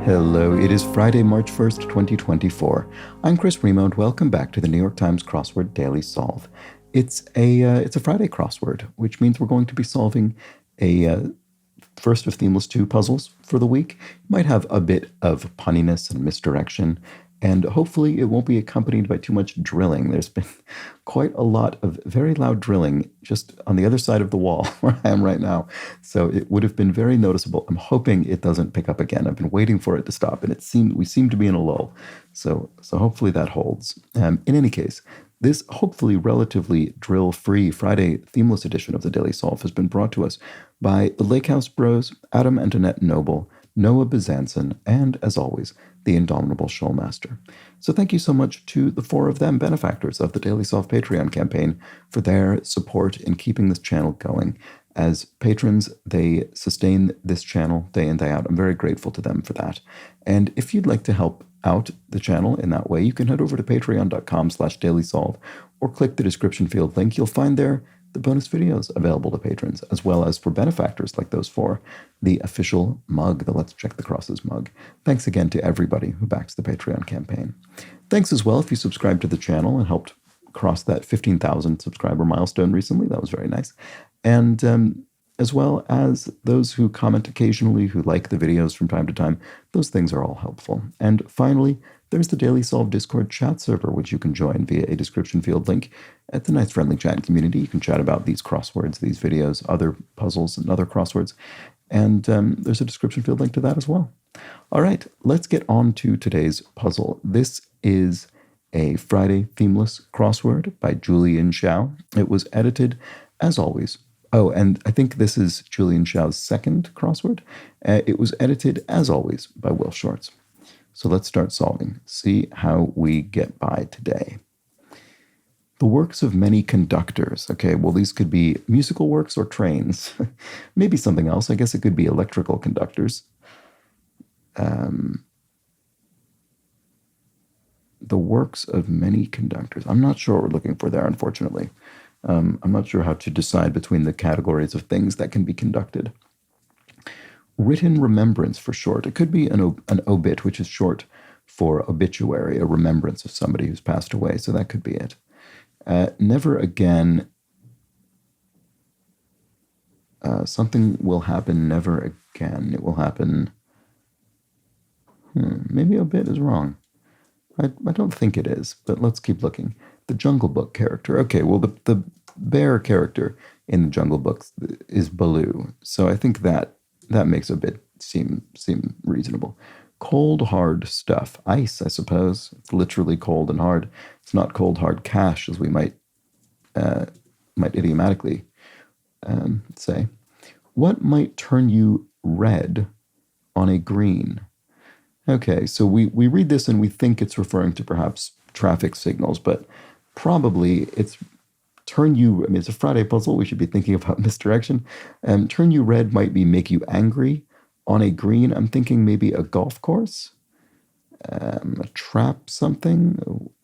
Hello, it is Friday, March 1st, 2024. I'm Chris Remo, and welcome back to the New York Times Crossword Daily Solve. It's a Friday crossword, which means we're going to be solving a first of Themeless 2 puzzles for the week. You might have a bit of punniness and misdirection, and hopefully it won't be accompanied by too much drilling. There's been quite a lot of very loud drilling just on the other side of the wall where I am right now, so it would have been very noticeable. I'm hoping it doesn't pick up again. I've been waiting for it to stop, and we seem to be in a lull, so hopefully that holds. In any case, this hopefully relatively drill-free Friday themeless edition of the Daily Solve has been brought to us by the Lake House Bros, Adam and Annette Noble, Noah Bezanson, and, as always, the indomitable Shoalmaster. So thank you so much to the four of them, benefactors of the Daily Solve Patreon campaign, for their support in keeping this channel going. As patrons, they sustain this channel day in, day out. I'm very grateful to them for that. And if you'd like to help out the channel in that way, you can head over to patreon.com/dailysolve or click the description field link. You'll find there the bonus videos available to patrons, as well as for benefactors like those four, the official mug, the Let's Check the Crosses mug. Thanks again to everybody who backs the Patreon campaign. Thanks as well if you subscribed to the channel and helped cross that 15,000 subscriber milestone recently. That was very nice. And as well as those who comment occasionally, who like the videos from time to time. Those things are all helpful. And finally, there's the Daily Solve Discord chat server, which you can join via a description field link. It's a nice friendly chat community. You can chat about these crosswords, these videos, other puzzles, and other crosswords. And there's a description field link to that as well. All right, let's get on to today's puzzle. This is a Friday themeless crossword by Julian Xiao. It was edited, as always. Oh, and I think this is Julian Xiao's second crossword. It was edited, as always, by Will Shorts. So let's start solving. See how we get by today. The works of many conductors. Okay, well, these could be musical works or trains. Maybe something else. I guess it could be electrical conductors. The works of many conductors. I'm not sure what we're looking for there, unfortunately. I'm not sure how to decide between the categories of things that can be conducted. Written remembrance for short. It could be an obit, which is short for obituary, a remembrance of somebody who's passed away. So that could be it. Never again. Something will happen never again. It will happen. Maybe obit is wrong. I don't think it is, but let's keep looking. The Jungle Book character. Okay, well, the bear character in the Jungle Book is Baloo, so I think that makes a bit seem reasonable. Cold, hard stuff. Ice, I suppose. It's literally cold and hard. It's not cold, hard cash, as we might idiomatically say. What might turn you red on a green? Okay, so we read this and we think it's referring to perhaps traffic signals, but probably it's turn you, I mean, it's a Friday puzzle. We should be thinking about misdirection. Turn you red might be make you angry. On a green, I'm thinking maybe a golf course, a trap, something.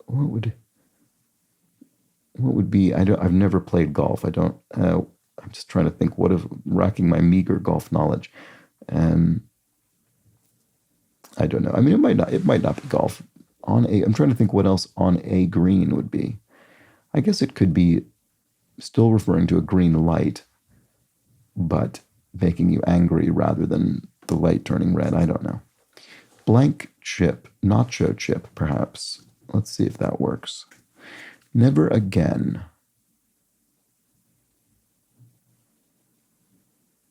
What would be? I've never played golf. I'm just trying to think. Racking my meager golf knowledge. I don't know. I mean, it might not be golf. I'm trying to think what else on a green would be. I guess it could be still referring to a green light, but making you angry rather than the light turning red. I don't know. Blank chip, nacho chip, perhaps. Let's see if that works. Never again.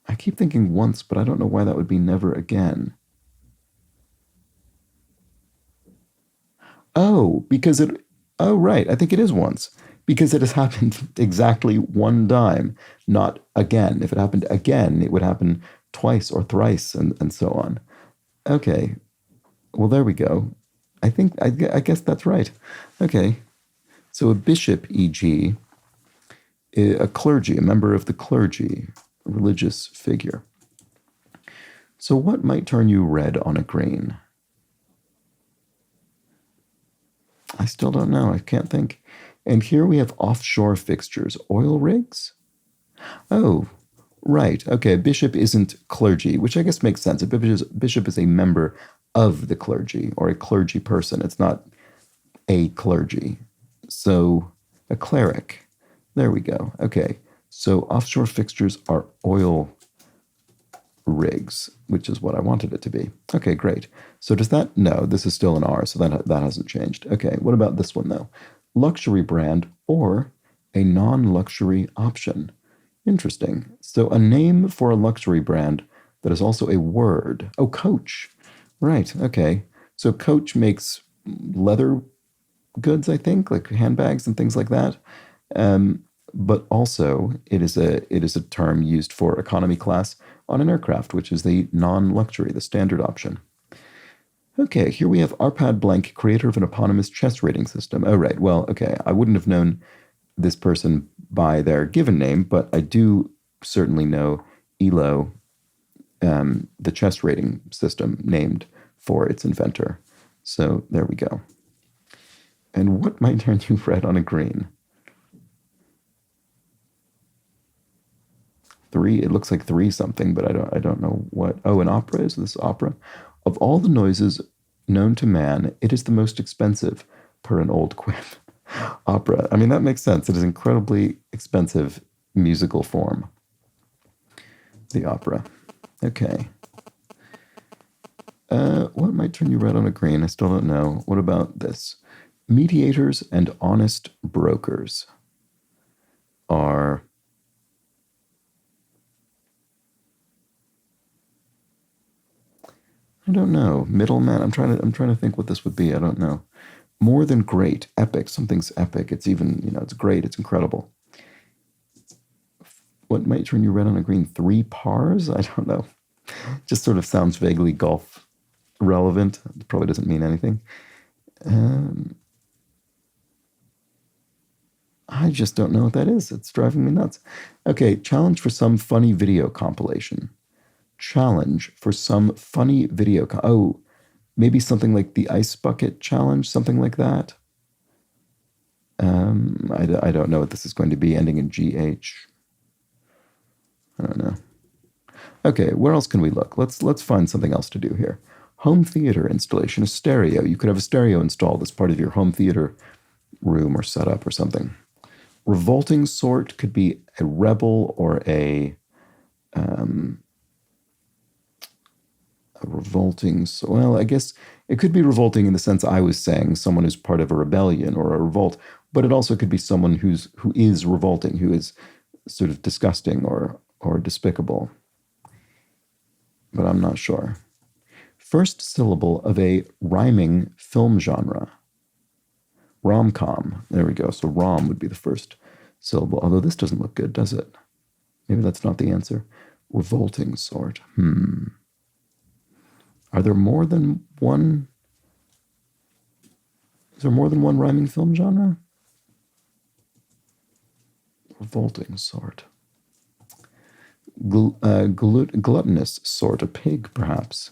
I keep thinking once, but I don't know why that would be never again. Oh, right, I think it is once. Because it has happened exactly one time, not again. If it happened again, it would happen twice or thrice and so on. Okay, well, there we go. I guess that's right. Okay, so a bishop, e.g., a clergy, a member of the clergy, a religious figure. So what might turn you red on a green? I still don't know. I can't think. And here we have offshore fixtures. Oil rigs? Oh, right. Okay, a bishop isn't clergy, which I guess makes sense. A bishop is a member of the clergy or a clergy person. It's not a clergy. So a cleric. There we go. Okay. So offshore fixtures are oil rigs, which is what I wanted it to be. Okay, great. So does that, no, this is still an R, so that hasn't changed. Okay, what about this one though? Luxury brand or a non-luxury option. Interesting. So a name for a luxury brand that is also a word. Oh, Coach. Right, okay. So Coach makes leather goods, I think, like handbags and things like that. But also it is a term used for economy class on an aircraft, which is the non-luxury, the standard option. Okay, here we have Arpad Blank, creator of an eponymous chess rating system. Oh, right. Well, okay, I wouldn't have known this person by their given name, but I do certainly know ELO, the chess rating system named for its inventor. So there we go. And what might turn you red on a green? 3, it looks like 3 something, but I don't know what. Oh, an opera? Is this opera? Of all the noises known to man, it is the most expensive, per an old quip. Opera. I mean, that makes sense. It is incredibly expensive musical form. The opera. Okay. What might turn you red on a green? I still don't know. What about this? Mediators and honest brokers are... I don't know. Middleman. I'm trying to think what this would be. I don't know. More than great. Epic. Something's epic. It's even, it's great. It's incredible. What might turn you red on a green? 3 pars? I don't know. Just sort of sounds vaguely golf relevant. It probably doesn't mean anything. I just don't know what that is. It's driving me nuts. Okay, challenge for some funny video compilation. Challenge for some funny video. Oh, maybe something like the ice bucket challenge, something like that. I don't know what this is going to be, ending in GH. I don't know. Okay, where else can we look? Let's find something else to do here. Home theater installation, a stereo. You could have a stereo installed as part of your home theater room or setup or something. Revolting sort could be a rebel or a revolting. Well, I guess it could be revolting in the sense I was saying, someone who's part of a rebellion or a revolt, but it also could be someone who is revolting, who is sort of disgusting or despicable. But I'm not sure. First syllable of a rhyming film genre. Rom-com. There we go. So rom would be the first syllable. Although this doesn't look good, does it? Maybe that's not the answer. Revolting sort. Are there more than one? Is there more than one rhyming film genre? Revolting sort. Gluttonous sort. A pig, perhaps.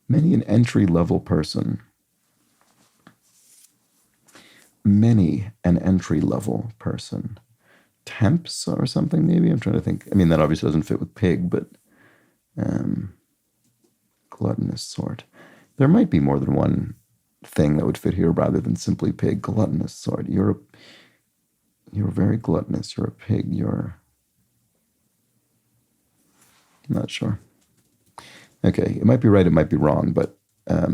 Many an entry-level person. Many an entry-level person. Temps or something, maybe? I'm trying to think. I mean, that obviously doesn't fit with pig, but gluttonous sort. There might be more than one thing that would fit here rather than simply pig. Gluttonous sort. You're very gluttonous. You're a pig. I'm not sure. Okay, it might be right, it might be wrong, but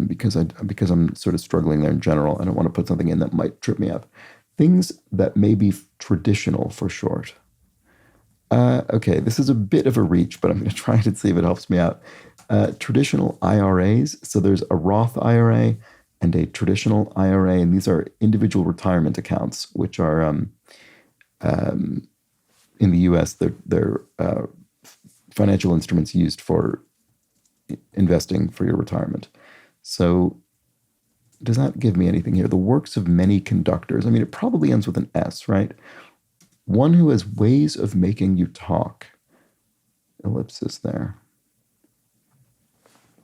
because I'm sort of struggling there in general, I don't want to put something in that might trip me up. Things that may be traditional for short. Okay, this is a bit of a reach, but I'm going to try it and see if it helps me out. Traditional IRAs. So there's a Roth IRA and a traditional IRA, and these are individual retirement accounts, which are in the U.S. They're financial instruments used for investing for your retirement. So does that give me anything here? The works of many conductors. I mean, it probably ends with an S, right? One who has ways of making you talk. Ellipsis there.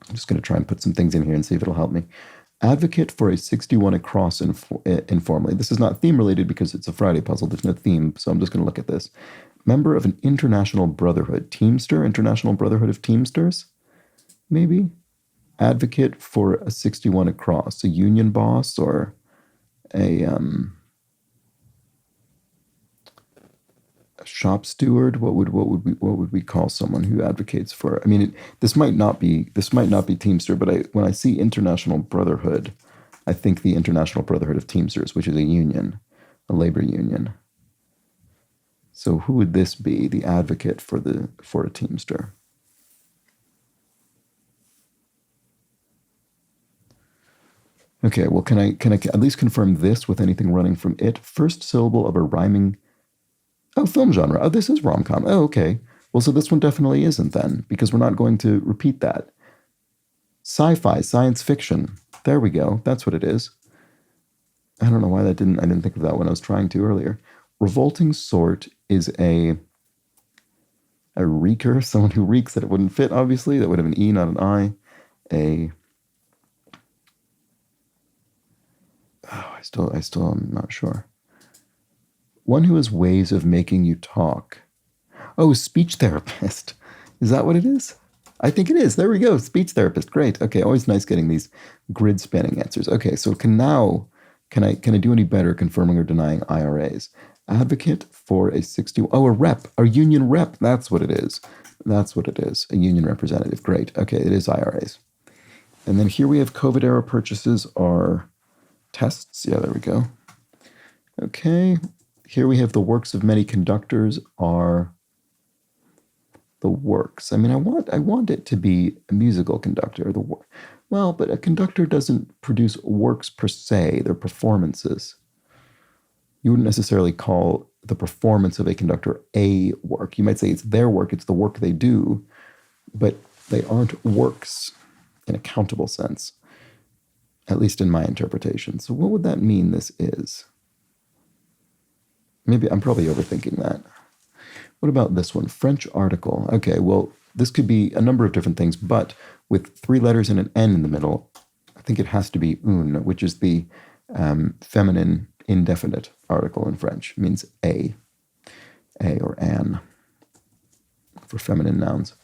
I'm just going to try and put some things in here and see if it'll help me. Advocate for a 61 across informally. This is not theme related because it's a Friday puzzle. There's no theme, so I'm just going to look at this. Member of an international brotherhood. Teamster? International Brotherhood of Teamsters? Maybe? Advocate for a 61 across. A union boss or a shop steward. What would we call someone who advocates for? I mean, this might not be Teamster, but when I see International Brotherhood, I think the International Brotherhood of Teamsters, which is a union, a labor union. So who would this be? The advocate for a Teamster. Okay, well, can I at least confirm this with anything running from it? First syllable of a rhyming. Oh, film genre. Oh, this is rom-com. Oh, okay. Well, so this one definitely isn't then, because we're not going to repeat that. Sci-fi, science fiction. There we go. That's what it is. I don't know why I didn't think of that when I was trying to earlier. Revolting sort is a reeker, someone who reeks. That it wouldn't fit, obviously. That would have an E, not an I. I still am not sure. One who has ways of making you talk. Oh, speech therapist. Is that what it is? I think it is. There we go. Speech therapist. Great. Okay. Always nice getting these grid spanning answers. Okay. So can I do any better confirming or denying IRAs? Advocate for a 60. Oh, a rep. A union rep. That's what it is. That's what it is. A union representative. Great. Okay. It is IRAs. And then here we have COVID era purchases are tests. Yeah, there we go. Okay. Here we have the works of many conductors are the works. I mean, I want it to be a musical conductor. But a conductor doesn't produce works per se. They're performances. You wouldn't necessarily call the performance of a conductor a work. You might say it's their work. It's the work they do, but they aren't works in a countable sense, at least in my interpretation. So what would that mean this is? Maybe I'm probably overthinking that. What about this one? French article. Okay, well, this could be a number of different things, but with 3 letters and an N in the middle, I think it has to be une, which is the feminine indefinite article in French. It means a or an for feminine nouns.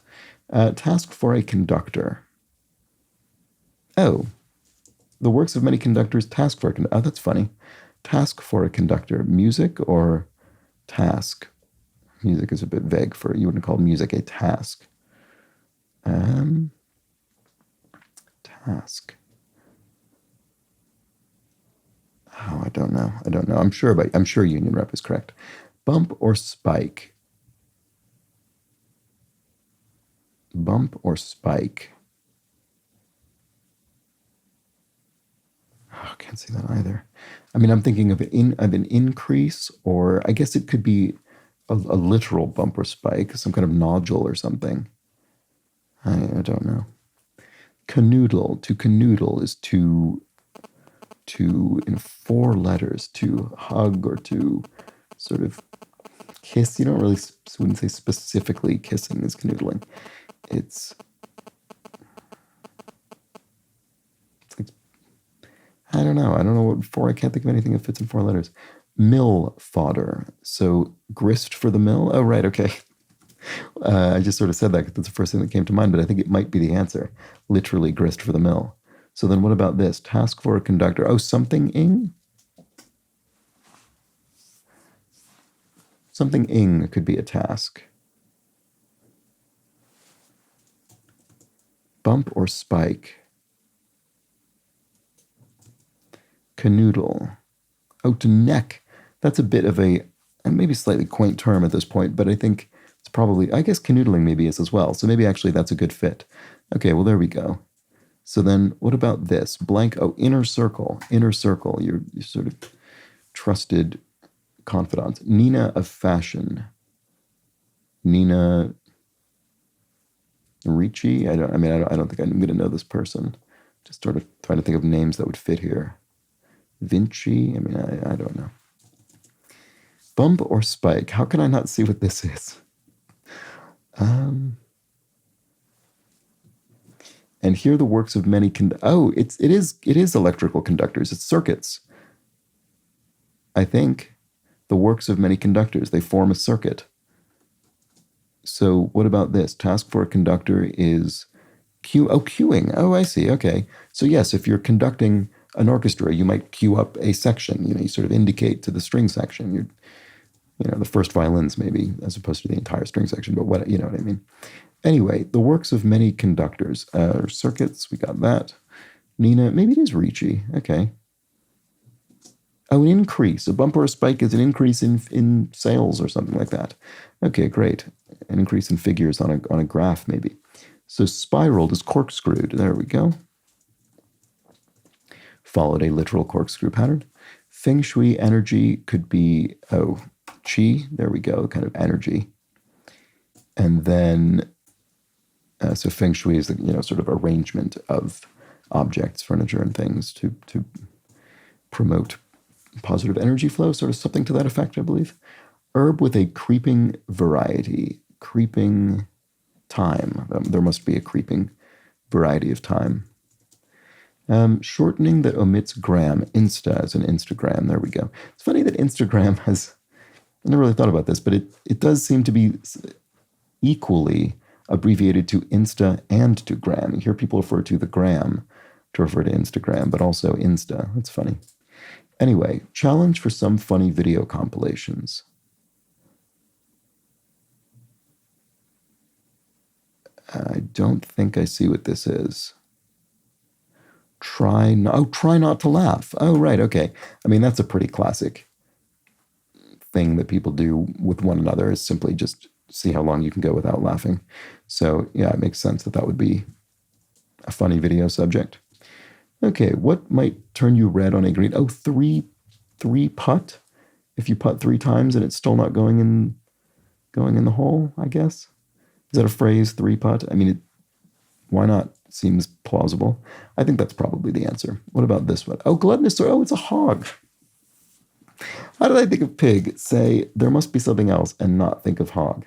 Task for a conductor. Oh, the works of many conductors, task for a conductor. Oh, that's funny. Task for a conductor. Music or task? Music is a bit vague for, you wouldn't call music a task. Task. Oh, I don't know. I'm sure union rep is correct. Bump or spike? Bump or spike? Oh, I can't see that either. I mean, I'm thinking of an increase, or I guess it could be a literal bump or spike, some kind of nodule or something. I don't know. Canoodle. To canoodle is to in 4 letters, to hug or to sort of kiss. You wouldn't say specifically kissing is canoodling. It's like, I don't know what for. I can't think of anything that fits in 4 letters. Mill fodder. So grist for the mill? Oh, right, okay. I just sort of said that because that's the first thing that came to mind, but I think it might be the answer. Literally grist for the mill. So then what about this? Task for a conductor. Oh, something-ing? Something-ing could be a task. Bump or spike? Canoodle. Oh, to neck. That's a bit of a maybe slightly quaint term at this point, but I think it's probably, I guess canoodling maybe is as well. So maybe actually that's a good fit. Okay, well, there we go. So then what about this? Blank, oh, inner circle, your sort of trusted confidant. Nina of fashion. Nina Ricci? I don't think I'm going to know this person. Just sort of trying to think of names that would fit here. Vinci? I mean, I don't know. Bump or spike? How can I not see what this is? And here the works of many it is electrical conductors. It's circuits. I think the works of many conductors. They form a circuit. So what about this? Task for a conductor is queuing. Oh, I see. Okay. So yes, if you're conducting an orchestra, you might queue up a section. You sort of indicate to the string section. The first violins maybe, as opposed to the entire string section. But what you know what I mean. Anyway, the works of many conductors, circuits. We got that. Nina, maybe it is Ricci. Okay. Oh, an increase. A bump or a spike is an increase in sales or something like that. Okay, great. An increase in figures on a graph, maybe. So spiraled is corkscrewed. There we go. Followed a literal corkscrew pattern. Feng Shui energy could be, qi. There we go, kind of energy. And then, so Feng Shui is the sort of arrangement of objects, furniture, and things to promote positive energy flow, sort of something to that effect, I believe. Herb with a creeping variety, creeping time. There must be a creeping variety of time. Shortening that omits gram, Insta as an Instagram. There we go. It's funny that Instagram has, I never really thought about this, but it does seem to be equally abbreviated to Insta and to gram. You hear people refer to the gram to refer to Instagram, but also Insta. That's funny. Anyway, challenge for some funny video compilations. I don't think I see what this is. Try not to laugh. Oh, right, okay. I mean, that's a pretty classic thing that people do with one another, is simply just see how long you can go without laughing. So, yeah, it makes sense that that would be a funny video subject. Okay, what might turn you red on a green? Oh, three putt. If you putt 3 times and it's still not going in the hole, I guess. Is that a phrase, 3 putt? I mean, why not? Seems plausible. I think that's probably the answer. What about this one? Oh, gluttonous. Oh, it's a hog. How did I think of pig? Say, there must be something else and not think of hog.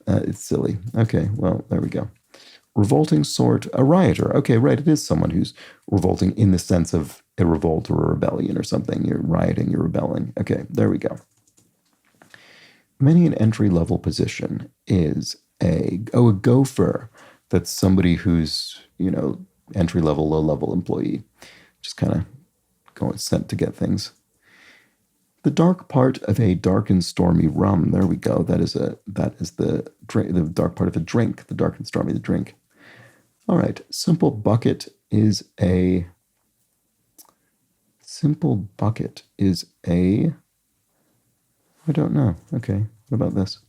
It's silly. Okay, well, there we go. Revolting sort, a rioter. Okay, right, it is someone who's revolting in the sense of a revolt or a rebellion or something. You're rioting, you're rebelling. Okay, there we go. Many an entry-level position is a gopher. That's somebody who's, entry-level, low-level employee. Just kind of going sent to get things. The dark part of a dark and stormy rum. There we go. That is the dark part of a drink. The dark and stormy, the drink. All right. Simple bucket is a. I don't know. Okay. What about this?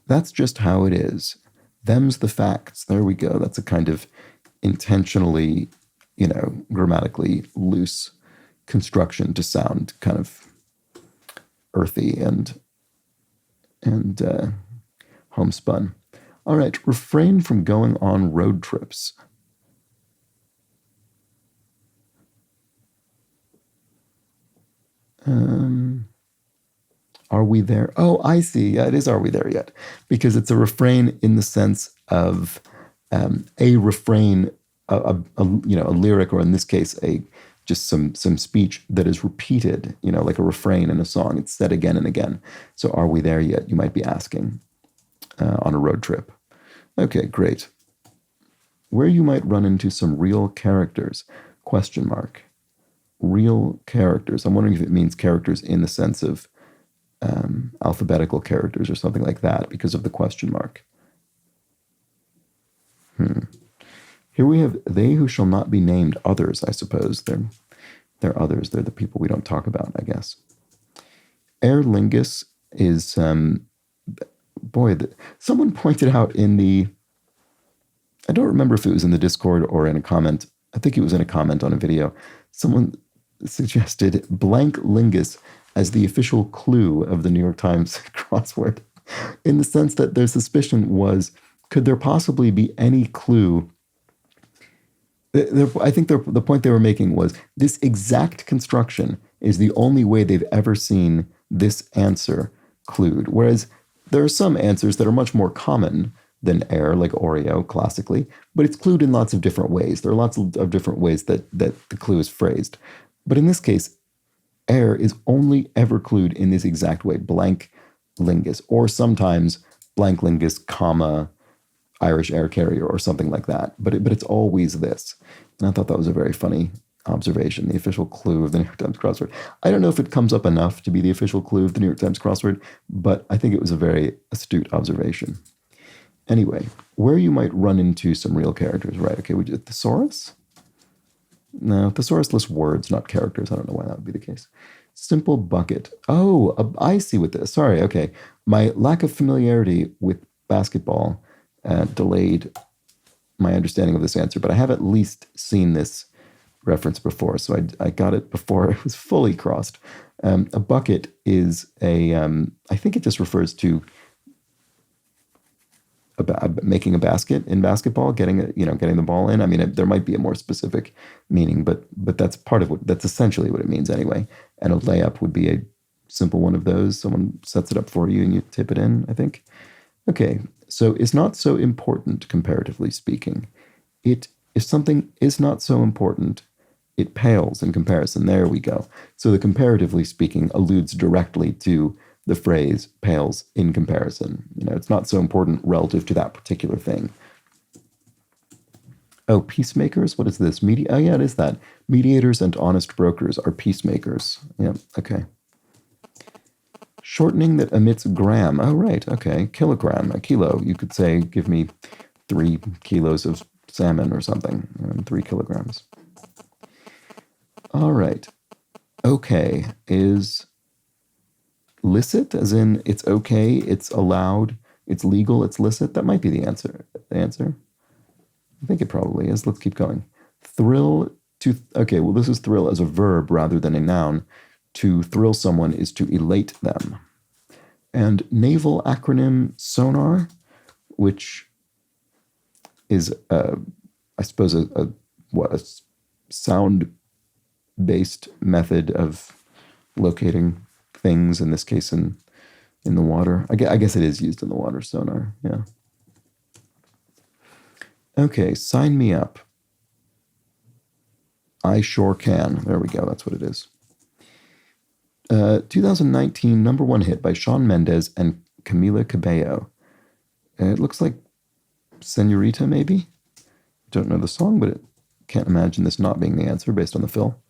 That's just how it is. Them's the facts. There we go. That's a kind of intentionally, grammatically loose construction to sound kind of earthy and homespun. All right, refrain from going on road trips. Are we there? Oh, I see. Yeah, it is. Are we there yet? Because it's a refrain in the sense of a refrain, a lyric, or in this case, just some speech that is repeated, like a refrain in a song. It's said again and again. So are we there yet? You might be asking on a road trip. Okay, great. Where you might run into some real characters, ? Real characters. I'm wondering if it means characters in the sense of alphabetical characters or something like that because of the ? Here we have they who shall not be named, others, I suppose. They're others. They're the people we don't talk about, I guess. Aer lingus is, someone pointed out in the, I don't remember if it was in the Discord or in a comment. I think it was in a comment on a video. Someone suggested blank lingus as the official clue of the New York Times crossword, in the sense that their suspicion was, could there possibly be any clue? I think the point they were making was this exact construction is the only way they've ever seen this answer clued. Whereas there are some answers that are much more common than air, like Oreo classically, but it's clued in lots of different ways. There are lots of different ways that the clue is phrased. But in this case, air is only ever clued in this exact way, blank lingus, or sometimes blank lingus, comma, Irish air carrier or something like that. But it's always this. And I thought that was a very funny observation, the official clue of the New York Times crossword. I don't know if it comes up enough to be the official clue of the New York Times crossword, but I think it was a very astute observation. Anyway, where you might run into some real characters, right? Okay, we did thesaurus? No, thesaurus lists words, not characters. I don't know why that would be the case. Simple bucket. Oh, I see with this. Sorry, okay. My lack of familiarity with basketball delayed my understanding of this answer, but I have at least seen this reference before, so I got it before it was fully crossed. A bucket is I think it just refers to making a basket in basketball, getting the ball in. I mean, there might be a more specific meaning, but that's that's essentially what it means anyway. And a layup would be a simple one of those. Someone sets it up for you and you tip it in, I think. Okay, so it's not so important, comparatively speaking. If something is not so important, it pales in comparison. There we go. So the comparatively speaking alludes directly to the phrase pales in comparison. It's not so important relative to that particular thing. Oh, peacemakers? What is this? Oh, yeah, it is that. Mediators and honest brokers are peacemakers. Yeah, okay. Shortening that emits gram. Oh, right, okay. Kilogram, a kilo. You could say, give me 3 kilos of salmon or something. 3 kilograms. All right. Okay is licit, as in it's okay, it's allowed, it's legal, it's licit. That might be the answer. I think it probably is. Let's keep going. Thrill to, okay, well, this is thrill as a verb rather than a noun. To thrill someone is to elate them. And naval acronym sonar, which is, I suppose, a sound-based method of locating things, in this case in the water. I guess it is used in the water, sonar, yeah. Okay, sign me up. I sure can. There we go, that's what it is. 2019 #1 hit by Shawn Mendes and Camila Cabello. It looks like Senorita, maybe? Don't know the song, but can't imagine this not being the answer based on the fill.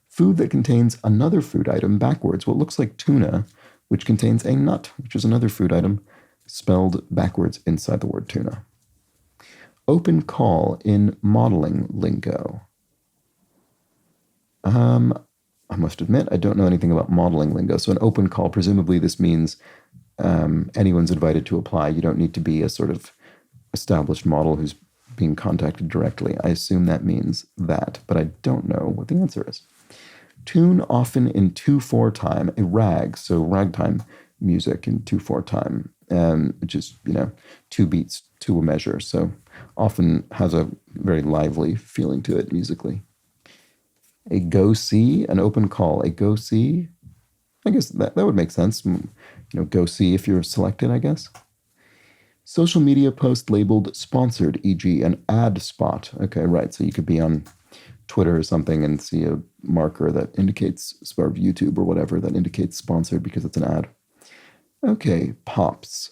Food that contains another food item backwards. Well, it looks like tuna, which contains a nut, which is another food item, spelled backwards inside the word tuna. Open call in modeling lingo. I must admit, I don't know anything about modeling lingo. So an open call, presumably this means anyone's invited to apply. You don't need to be a sort of established model who's being contacted directly. I assume that means that, but I don't know what the answer is. Tune often in 2/4 time, a rag, so ragtime music in 2/4 time, which is, 2 beats to a measure, so often has a very lively feeling to it musically. A go-see, an open call, a go-see, I guess that would make sense. Go see if you're selected, I guess. Social media post labeled sponsored, e.g. an ad spot. Okay, right, so you could be on Twitter or something and see a marker that indicates, or YouTube or whatever, that indicates sponsored because it's an ad. Okay, pops.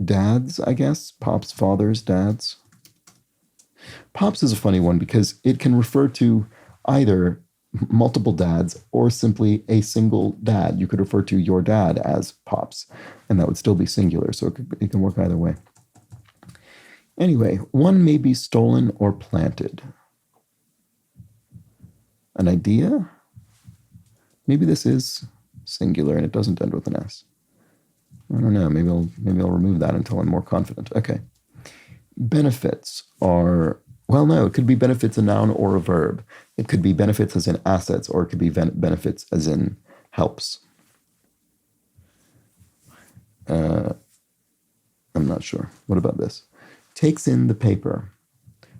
Dads, I guess. Pops, fathers, dads. Pops is a funny one because it can refer to either multiple dads or simply a single dad. You could refer to your dad as pops, and that would still be singular, so it can work either way. Anyway, one may be stolen or planted. An idea? Maybe this is singular and it doesn't end with an S. I don't know. Maybe I'll remove that until I'm more confident. Okay. Benefits are, well, no, it could be benefits a noun or a verb. It could be benefits as in assets, or it could be benefits as in helps. I'm not sure. What about this? Takes in the paper.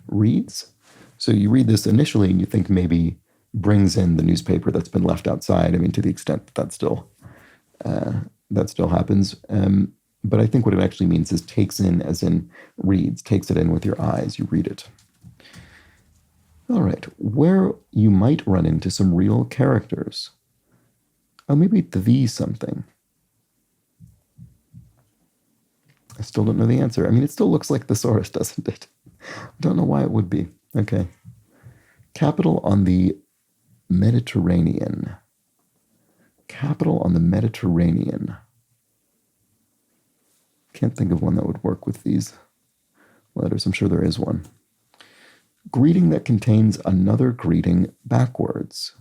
Reads. So you read this initially and you think maybe brings in the newspaper that's been left outside. I mean, to the extent that still happens. But I think what it actually means is takes in as in reads, takes it in with your eyes, you read it. All right, where you might run into some real characters. Oh, maybe the something. I still don't know the answer. I mean, it still looks like thesaurus, doesn't it? I don't know why it would be. Okay. Capital on the Mediterranean. Capital on the Mediterranean. Can't think of one that would work with these letters. I'm sure there is one. Greeting that contains another greeting backwards.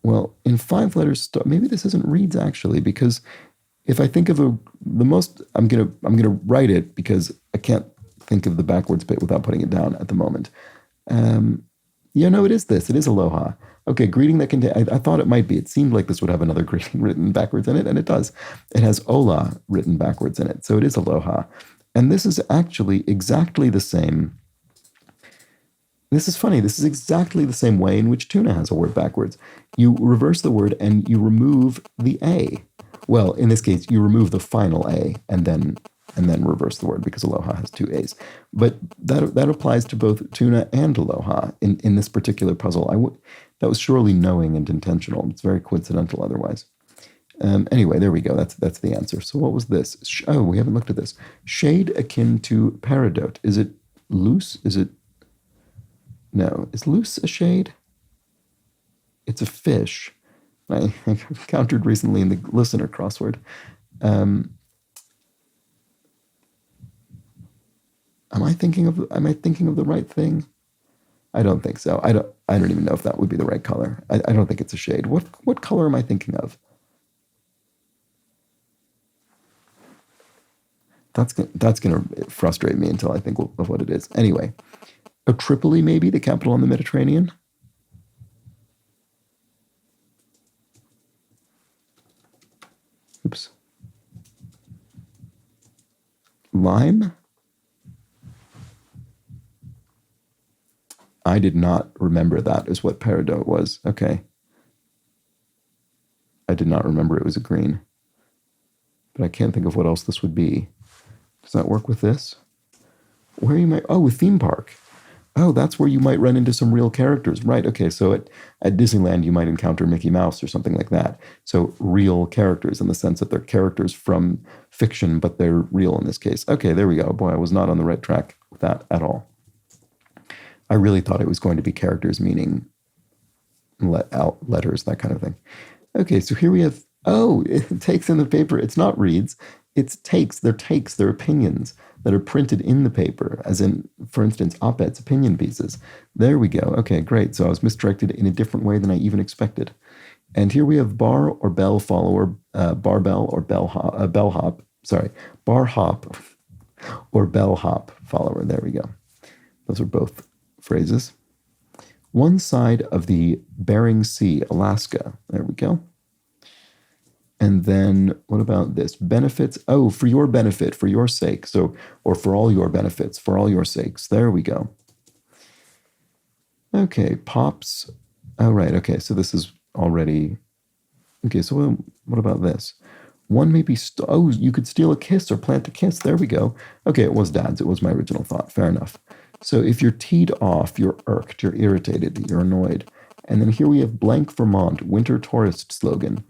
Well, in 5 letters, maybe this isn't reads actually, because if I think of the most, I'm gonna write it because I can't think of the backwards bit without putting it down at the moment. No, it is this. It is aloha. Okay, greeting that contains. I thought it might be. It seemed like this would have another greeting written backwards in it, and it does. It has ola written backwards in it, so it is aloha. And this is actually exactly the same. This is funny. This is exactly the same way in which tuna has a word backwards. You reverse the word and you remove the A. Well, in this case, you remove the final A and then reverse the word because aloha has 2 A's. But that applies to both tuna and aloha in this particular puzzle. That was surely knowing and intentional. It's very coincidental otherwise. Anyway, there we go. That's the answer. So what was this? Oh, we haven't looked at this. Shade akin to peridot. Is it loose? No. Is loose a shade? It's a fish. I encountered recently in the listener crossword. Am I thinking of the right thing? I don't think so. I don't even know if that would be the right color. I don't think it's a shade. What color am I thinking of? That's gonna frustrate me until I think of what it is. Anyway, a Tripoli maybe, the capital on the Mediterranean. Oops. Lime. I did not remember that is what peridot was. Okay. I did not remember it was a green. But I can't think of what else this would be. Does that work with this? Where you might... Oh, a theme park. Oh, that's where you might run into some real characters. Right, okay, so at Disneyland you might encounter Mickey Mouse or something like that. So real characters in the sense that they're characters from fiction, but they're real in this case. Okay, there we go. Boy, I was not on the right track with that at all. I really thought it was going to be characters meaning let out letters, that kind of thing. Okay, so here we have... Oh, it takes in the paper. It's not reads. It's takes. They're opinions that are printed in the paper, as in, for instance, op-eds, opinion pieces. There we go. Okay, great. So I was misdirected in a different way than I even expected. And here we have bar or bell follower, barbell or bellhop. Sorry, bar hop or bellhop follower. There we go. Those are both phrases. One side of the Bering Sea, Alaska. There we go. And then what about this? Benefits. Oh, for your benefit, for your sake. So, or for all your benefits, for all your sakes. There we go. Okay, pops. Oh, right. Okay, so this is already... Okay, so what about this? One may be... Oh, you could steal a kiss or plant a kiss. There we go. Okay, it was Dad's. It was my original thought. Fair enough. So if you're teed off, you're irked, you're irritated, you're annoyed. And then here we have blank Vermont, winter tourist slogan.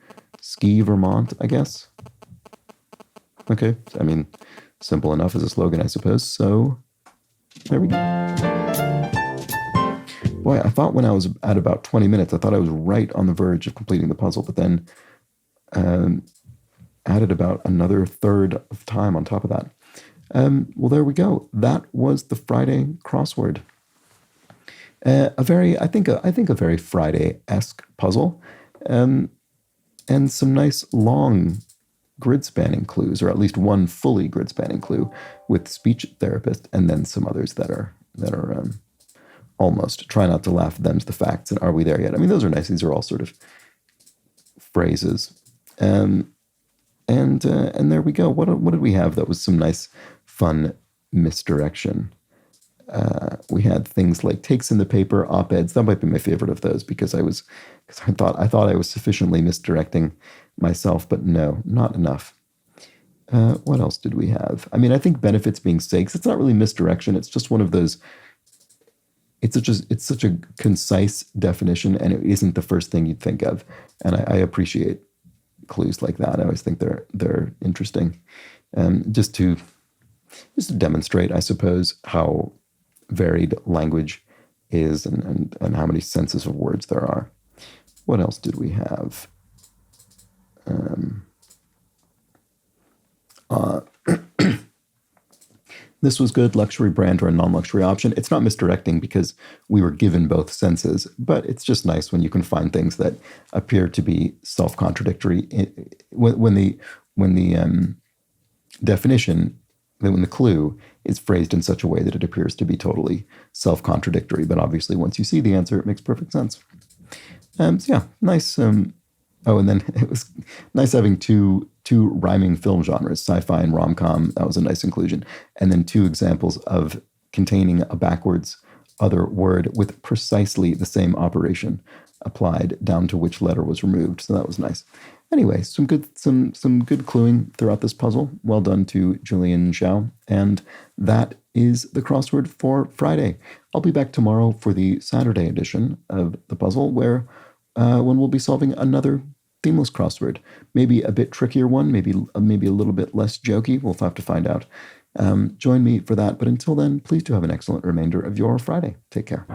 Ski Vermont, I guess. Okay, I mean, simple enough as a slogan, I suppose. So, there we go. Boy, I thought when I was at about 20 minutes, I thought I was right on the verge of completing the puzzle, but then added about another third of time on top of that. Well, there we go. That was the Friday crossword. I think a very Friday-esque puzzle. And some nice long grid-spanning clues, or at least one fully grid-spanning clue with speech therapist, and then some others that are almost try not to laugh. Them's the facts, and are we there yet? I mean, those are nice. These are all sort of phrases, and there we go. What did we have that was some nice, fun misdirection? We had things like takes in the paper, op-eds. That might be my favorite of those because I thought I was sufficiently misdirecting myself, but no, not enough. What else did we have? I mean, I think benefits being sakes. It's not really misdirection. It's just one of those. It's such a concise definition, and it isn't the first thing you'd think of. And I appreciate clues like that. I always think they're interesting, just to demonstrate, I suppose, how varied language is, and how many senses of words there are. What else did we have? This was good. Luxury brand or a non-luxury option. It's not misdirecting because we were given both senses, but it's just nice when you can find things that appear to be self-contradictory. When the definition, when the clue is phrased in such a way that it appears to be totally self-contradictory, but obviously once you see the answer, it makes perfect sense. So yeah, nice. Oh, and then it was nice having two rhyming film genres, sci-fi and rom-com. That was a nice inclusion. And then two examples of containing a backwards other word with precisely the same operation applied down to which letter was removed. So that was nice. Anyway, some good cluing throughout this puzzle. Well done to Julian Zhao. And that is the crossword for Friday. I'll be back tomorrow for the Saturday edition of the puzzle, when we'll be solving another themeless crossword. Maybe a bit trickier one, maybe a little bit less jokey. We'll have to find out. Join me for that. But until then, please do have an excellent remainder of your Friday. Take care.